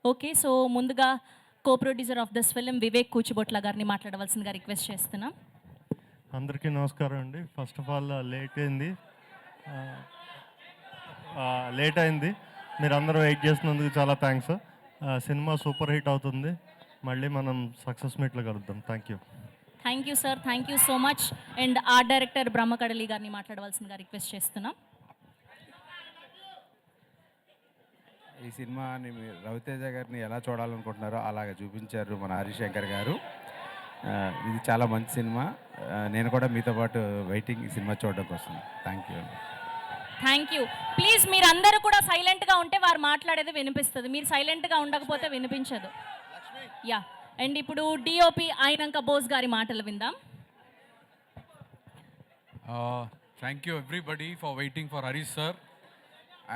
Okay. So ముందుగా co producer of this film Vivek Kuchibotla గారిని మాట్లాడవలసిందిగా రిక్వెస్ట్ చేస్తున్నాం. అందరికీ నమస్కారం అండి. ఫస్ట్ ఆఫ్ ఆల్ లేట్ అయింది. మీరు అందరూ వెయిట్ చేసినందుకు చాలా థ్యాంక్స్. సినిమా సూపర్ హిట్ అవుతుంది. మళ్ళీ మనం సక్సెస్ మీట్లో కలుద్దాం. Thank you. Thank you sir. Thank you so much. And art director Brahmakadali గారిని మాట్లాడవలసిందిగా రిక్వెస్ట్ చేస్తున్నాం. ఈ సినిమాని రవితేజ గారిని ఎలా చూడాలనుకుంటున్నారో అలాగ చూపించారు మన హరిశంకర్ గారు. ఇది చాలా మంచి సినిమా. నేను కూడా మీతో పాటు వెయిటింగ్ ఈ సినిమా చూడడం కోసం. Thank you. Thank you. Please మీరందరూ కూడా సైలెంట్గా ఉంటే వారు మాట్లాడేది వినిపిస్తుంది. మీరు సైలెంట్గా ఉండకపోతే వినిపించదు. యా. అండ్ ఇప్పుడు డిఓపి అయినంక బోస్ గారి మాటలు విందాం. Thank you everybody for waiting for Harish sir,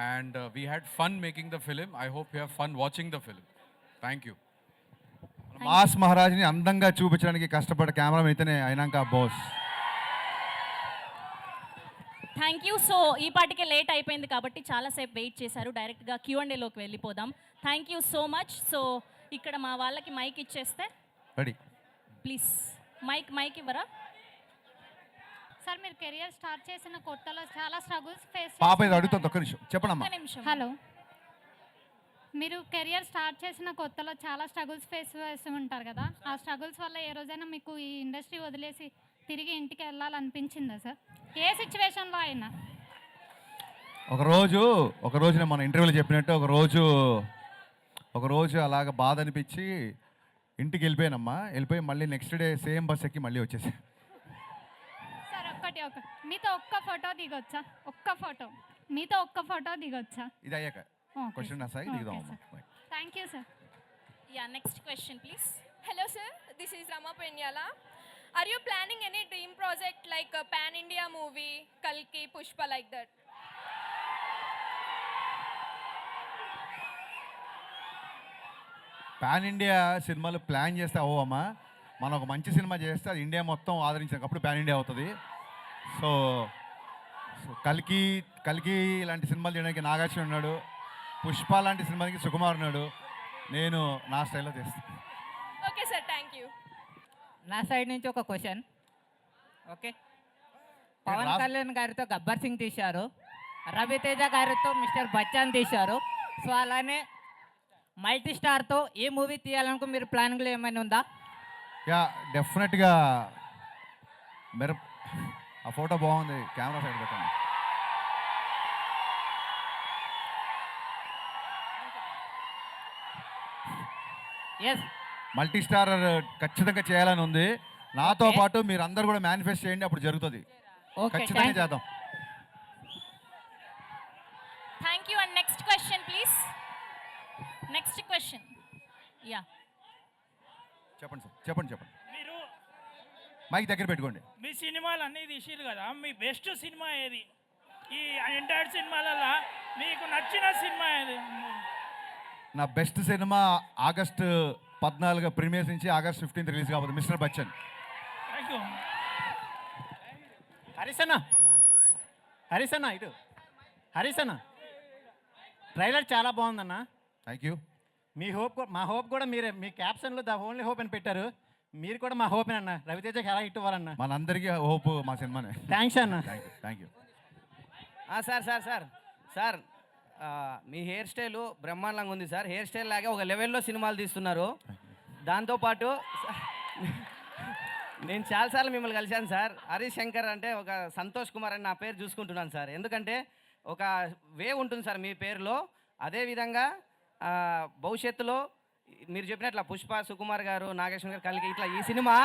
and we had fun making the film. I hope you have fun watching the film. Thank you. Mass మహారాజ్ని అందంగా చూపించడానికి కష్టపడ్డ కెమెరా అయితేనే అయినాక బోస్. Thank you. సో ఈ పాటికే లేట్ అయిపోయింది కాబట్టి చాలాసేపు వెయిట్ చేశారు. డైరెక్ట్గా Q&Aలోకి వెళ్ళిపోదాం. Thank you so much. So ఇక్కడ మా వాళ్ళకి మైక్ ఇచ్చేస్తే రెడీ ప్లీజ్. మైక్ ఇవ్వరా? సార్, మీరు కెరియర్ స్టార్ట్ చేసిన కొత్తలో చాలా స్ట్రగుల్స్ ఫేస్ పాప ఇది అడుగుతుంది. ఒక్క నిమిషం చెప్పడమ్మా. హలో, మీరు కెరియర్ స్టార్ట్ చేసిన కొత్తలో చాలా స్ట్రగుల్స్ ఫేస్ చేస్తూ ఉంటారు కదా. ఆ స్ట్రగుల్స్ వల్ల ఏ రోజైనా మీకు ఈ ఇండస్ట్రీ వదిలేసి తిరిగి ఇంటికి వెళ్ళాలనిపించిందా సార్? ఏ సిచ్యువేషన్లో అయినా? ఒకరోజు నేను మన ఇంటర్వ్యూలో చెప్పినట్టు ఒకరోజు అలాగ బాధ అనిపించి ఇంటికి వెళ్ళిపోయానమ్మా. వెళ్ళిపోయి మళ్ళీ నెక్స్ట్ డే సేమ్ బస్ ఎక్కి మళ్ళీ వచ్చేసా. సార్, మీతో ఒక్క ఫోటో దిగొచ్చా? మీతో ఒక్క ఫోటో దిగొచ్చా? ఇది అయ్యాక క్వశ్చన్ నా సాయి దిగుదాం. Thank you sir. Yeah, next question please. Hello sir, this is Rama Penyala. Are you planning any dream project like a pan India movie, Kalki, Pushpa, like that? Pan India సినిమాలు plan చేస్తే అవ్వమ్మా. మనం ఒక మంచి cinema చేస్తే అది India మొత్తం ఆదరించినప్పుడు pan India అవుతుంది. So కల్కి లాంటి సినిమాలు చేయడానికి నాగార్జున ఉన్నాడు. పుష్ప లాంటి సినిమాకి సుకుమార్ ఉన్నాడు. నేను నా స్టైల్లో చేస్తాను. Okay sir, thank you. నా సైడ్ నుంచి ఒక క్వశ్చన్. ఓకే, పవన్ కళ్యాణ్ గారితో గబ్బర్ సింగ్ తీశారు, రవితేజ గారితో మిస్టర్ బచ్చన్ తీశారు. సో అలానే మల్టీ స్టార్తో ఏ మూవీ తీయాలనుకో మీరు ప్లానింగ్లో ఏమైనా ఉందా? యా, డెఫినెట్గా. ఆ ఫోటో బాగుంది. కెమెరా సైడ్ పెట్టండి. ఎస్, మల్టీ స్టార్ ఖచ్చితంగా చేయాలని ఉంది. నాతో పాటు మీరు అందరు కూడా మేనిఫెస్ట్ చేయండి, అప్పుడు జరుగుతుంది. ఖచ్చితంగా చేద్దాం. Thank you. And next question please. Next question. Yeah, చెప్పండి సార్. చెప్పండి. మీరు మైక్ దగ్గర పెట్టుకోండి. మీ సినిమాలు అన్నీ తీసిరు కదా, మీ బెస్ట్ సినిమా ఏది? ఈ ఎంటైర్ సినిమాలలో మీకు నచ్చిన సినిమా ఏది? నా బెస్ట్ సినిమా ఆగస్టు 14 ప్రీమియర్స్ నుంచి ఆగస్ట్ 15 రిలీజ్ కాబోతుంది, mister Bachchan. Thank you. Harish అన్న ట్రైలర్ చాలా బాగుందన్న. Thank you. మా హోప్ కూడా మీరే. మీ క్యాప్షన్లో ద ఓన్లీ హోప్ అని పెట్టారు. మీరు కూడా మా హోప్ అన్న. రవితేజకి ఎలా హిట్ ఇవ్వాలన్న? మనందరికీ హోప్ మా సినిమానే. థ్యాంక్స్ అన్న. Thank you. Sir me hair style బ్రహ్మాండంగా ఉంది సార్. హెయిర్ స్టైల్ లాగే ఒక లెవెల్లో సినిమాలు తీస్తున్నారు. దాంతోపాటు నేను చాలాసార్లు మిమ్మల్ని కలిశాను సార్. హరీష్ శంకర్ అంటే ఒక సంతోష్ కుమార్ అని నా పేరు చూసుకుంటున్నాను సార్. ఎందుకంటే ఒక వేవ్ ఉంటుంది సార్ మీ పేరులో. అదేవిధంగా భవిష్యత్తులో మీరు చెప్పినట్ల పుష్ప, సుకుమార్ గారు, నాగేశ్వర గారు, కలిగి ఇట్లా ఈ సినిమా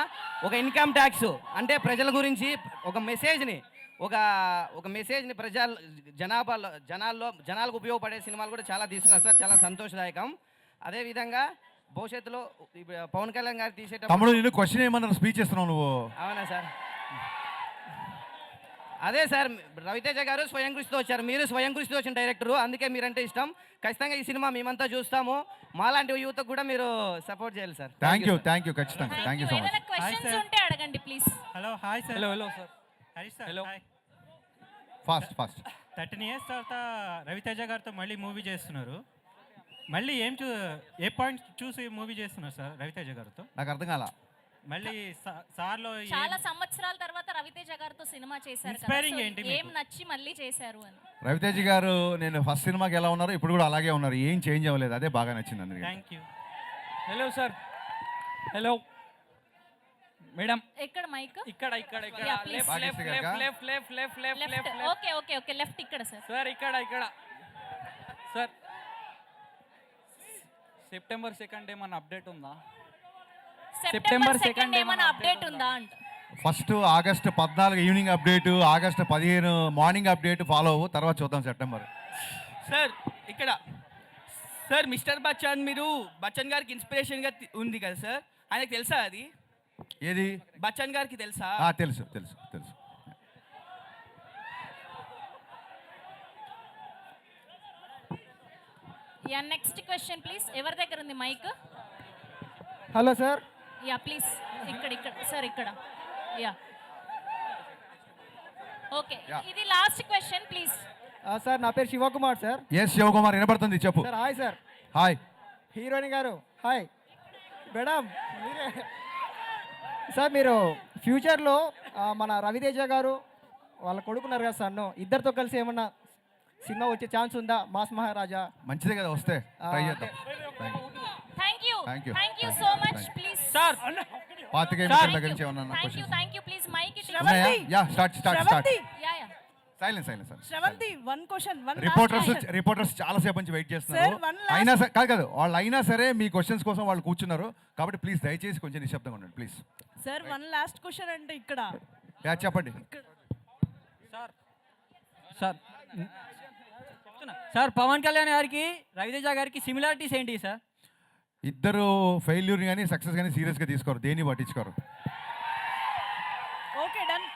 ఒక ఇన్కమ్ ట్యాక్స్ అంటే ప్రజల గురించి ఒక మెసేజ్ని జనాలకు ఉపయోగపడే సినిమాలు కూడా చాలా తీస్తున్నారు సార్. చాలా సంతోషదాయకం. అదేవిధంగా భవిష్యత్తులో పవన్ కళ్యాణ్ గారు తమ్ముడు నేను క్వశ్చన్ ఏమన్నా స్పీచ్ ఇస్తున్నావు నువ్వు? అవునా సార్? అదే సార్, రవితేజ గారు స్వయం కృషితో వచ్చారు, మీరు స్వయం కృషితో వచ్చిన డైరెక్టరు, అందుకే మీరంటే ఇష్టం. ఖచ్చితంగా ఈ సినిమా మేమంతా చూస్తాము. మాలాంటి యువతకు కూడా మీరు సపోర్ట్ చేయాలి సార్. థ్యాంక్ యూ ఖచ్చితంగా. Thank you so much. Questions ఉంటే అడగండి please. Hello, hi sir. Hello sir. Harish sir, Hello. Hi. Fast 13 years తర్వాత రవితేజ గారితో మళ్ళీ మూవీ చేస్తున్నారు. మళ్ళీ ఏ పాయింట్ చూసి మూవీ చేస్తున్నారు సార్ రవితేజ గారితో? నాకు అర్థం కాల. మళ్ళీ సార్లో చాలా సంవత్సరాల తర్వాత రవితేజ గారితో సినిమా చేశారు కదా, Inspiring so ఏంటి ఏం మీకు? నచ్చి మళ్ళీ చేశారు అని. రవితేజ గారు నేను ఫస్ట్ సినిమాకి ఎలా ఉన్నారో ఇప్పుడు కూడా అలాగే ఉన్నారు, ఏం చేంజ్ అవ్వలేదు, అదే బాగా నచ్చింది అందరికీ. Thank you. Hello sir. Hello madam. ఎక్కడ మైక్? ఇక్కడ ఇక్కడ ఇక్కడ Yeah, please. Left Bhagyashree left గారికా? Left left left left left left. Okay okay okay left ఇక్కడ సార్. సార్ ఇక్కడ ఇక్కడ సార్ సెప్టెంబర్ 2 ఏమన్నా అప్డేట్ ఉందా? సెప్టెంబర్ September 2 2 ఏమైనా అప్డేట్ ఉందా అంట. First August 14 evening update, August 15 morning update follow అవ్వు, తర్వాత చూద్దాం సెప్టెంబర్. సార్ ఇక్కడ సార్ మిస్టర్ బచ్చన్ మీరు బచ్చన్ గారికి ఇన్స్పిరేషన్గా ఉంది కదా సార్, ఆయనకు తెలుసా అది? ఏది? బచ్చన్ గారికి తెలుసా? తెలుసు తెలుసు తెలుసు. Yeah next question please. ఎవరి దగ్గర ఉంది mic? Hello sir. Yeah please ఇక్కడ ఇక్కడ సార్ ఇక్కడ. యా ఓకే ఇది లాస్ట్ క్వశ్చన్ ప్లీజ్. సార్ నా పేరు శివకుమార్ సార్. ఎస్ శివకుమార్ వినపడుతుంది, చెప్పు. Sir hi sir. Hi. Heroine గారు హాయ్. మేడం మీరే సార్, మీరు ఫ్యూచర్లో మన రవితేజ గారు వాళ్ళ కొడుకున్నారు కదా సార్, ఇద్దరితో కలిసి ఏమన్నా సినిమా వచ్చే ఛాన్స్ ఉందా? మాస్ మహారాజా. మంచిదే కదా, వస్తే ట్రై చేద్దాం. Thank you Thank you. Thank you Thank so you. Much Thank you. Please. Sir పాతిక ఎన్నికల దగ్గర నుంచి ఏమన్నా thank you please mic it. ఉన్నాయా? Yeah start start start. Yeah yeah silence silence. Sravanthi one question reporters చాలా సేపు నుంచి వెయిట్ చేస్తున్నారు. Sir, one last- అయినా సరే కాదు వాళ్ళు అయినా సరే మీ క్వశ్చన్స్ కోసం వాళ్ళు కూర్చున్నారు, కాబట్టి ప్లీజ్ దయచేసి కొంచెం నిశ్శబ్దంగా ఉండండి please. Sir one last question అంటే ఇక్కడ యా చెప్పండి. Sir sir sir Pawan Kalyan గారికి రవితేజ గారికి సిమిలారిటీస్ ఏంటి సార్? ఇద్దరు ఫెయిల్యూర్ కానీ సక్సెస్ కానీ సీరియస్గా తీసుకోరు, దేన్ని పట్టించుకోరు. Okay done.